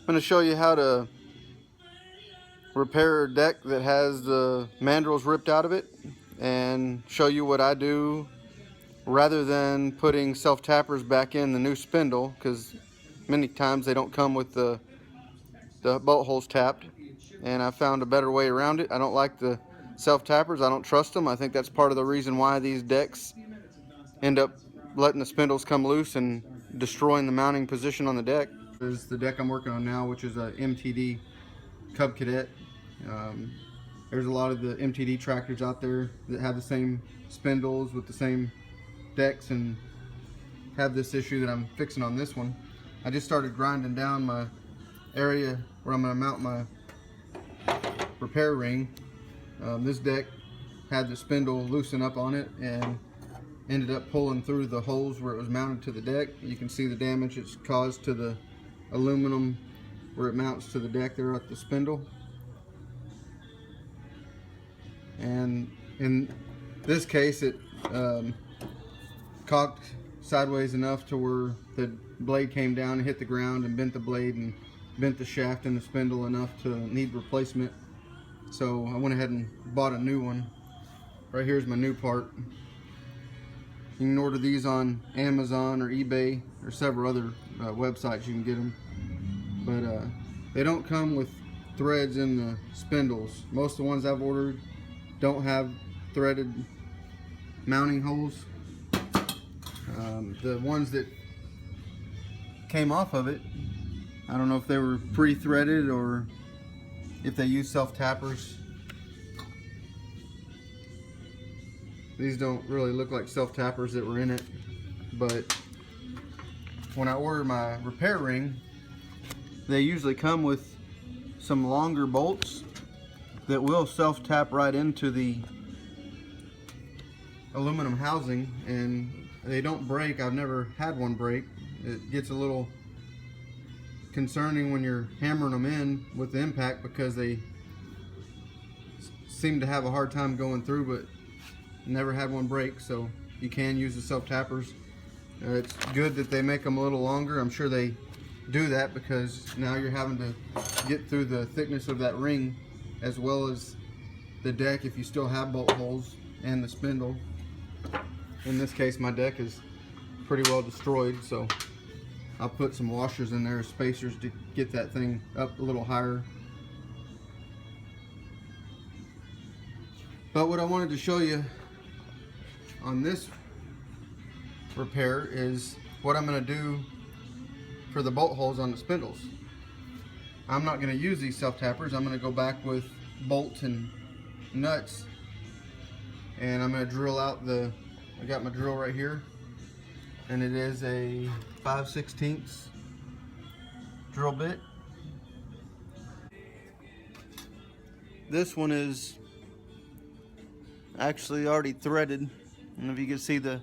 I'm going to show you how to repair a deck that has the mandrels ripped out of it, and show you what I do rather than putting self-tappers back in the new spindle, because many times they don't come with the bolt holes tapped, and I found a better way around it. I don't like the self-tappers. I don't trust them. I think that's part of the reason why these decks end up letting the spindles come loose and destroying the mounting position on the deck. This is the deck I'm working on now, which is a MTD Cub Cadet. There's a lot of the MTD tractors out there that have the same spindles with the same decks and have this issue that I'm fixing on this one. I just started grinding down my area where I'm going to mount my repair ring. This deck had the spindle loosen up on it and ended up pulling through the holes where it was mounted to the deck. You can see the damage it's caused to the aluminum where it mounts to the deck there at the spindle. And in this case it cocked sideways enough to where the blade came down and hit the ground and bent the blade and bent the shaft in the spindle enough to need replacement. So I went ahead and bought a new one. Right here's my new part. You can order these on Amazon or eBay or several other websites you can get them. But they don't come with threads in the spindles. Most of the ones I've ordered don't have threaded mounting holes. The ones that came off of it, I don't know if they were pre-threaded or if they use self-tappers. These don't really look like self-tappers that were in it, but when I order my repair ring, they usually come with some longer bolts that will self-tap right into the aluminum housing, and they don't break. I've never had one break. It gets a little concerning when you're hammering them in with the impact because they seem to have a hard time going through, but never had one break. So you can use the self-tappers. It's good that they make them a little longer. I'm sure they do that because now you're having to get through the thickness of that ring as well as the deck if you still have bolt holes and the spindle. In this case my deck is pretty well destroyed, so I'll put some washers in there as spacers to get that thing up a little higher. But what I wanted to show you on this repair is what I'm going to do for the bolt holes on the spindles. I'm not going to use these self-tappers. I'm going to go back with bolts and nuts, and I'm going to drill out I got my drill right here, and it is a 5/16 drill bit. This one is actually already threaded. I don't know if you can see the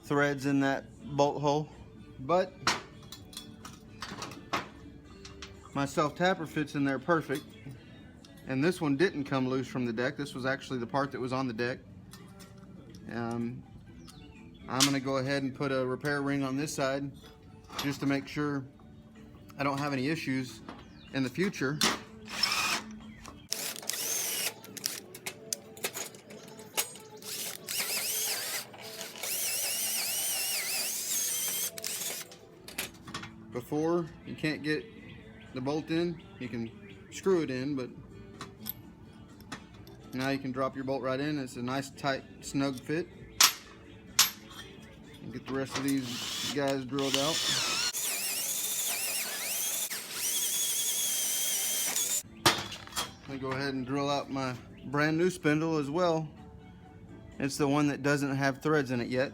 threads in that bolt hole, but my self-tapper fits in there perfect. And this one didn't come loose from the deck. This was actually the part that was on the deck. I'm going to go ahead and put a repair ring on this side just to make sure I don't have any issues in the future. Before, you can't get the bolt in. You can screw it in, but now you can drop your bolt right in. It's a nice tight snug fit. And get the rest of these guys drilled out. I'm gonna go ahead and drill out my brand new spindle as well. It's the one that doesn't have threads in it yet.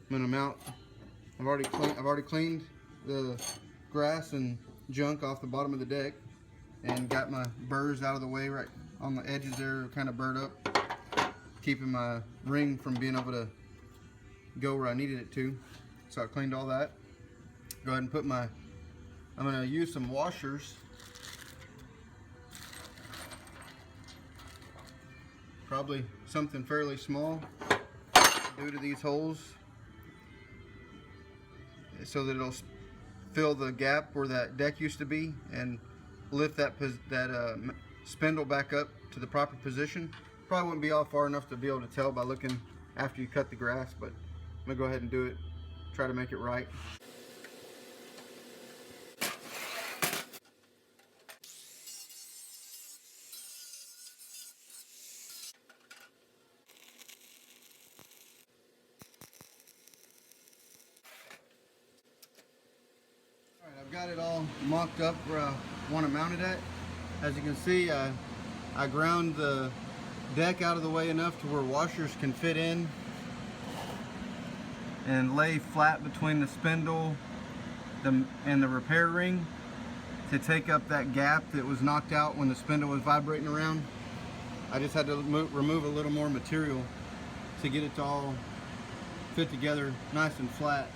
I'm gonna mount. I've already cleaned the grass and junk off the bottom of the deck, and got my burrs out of the way right on the edges there, kind of burred up, keeping my ring from being able to go where I needed it to. So I cleaned all that. Go ahead and put I'm gonna use some washers. Probably something fairly small due to these holes, so that it'll fill the gap where that deck used to be and lift that spindle back up to the proper position. Probably wouldn't be all far enough to be able to tell by looking after you cut the grass, but I'm gonna go ahead and do it, try to make it right. Alright, I've got it all mocked up where I want to mount it at. As you can see, I ground the deck out of the way enough to where washers can fit in and lay flat between the spindle and the repair ring to take up that gap that was knocked out when the spindle was vibrating around. I just had to remove a little more material to get it to all fit together nice and flat.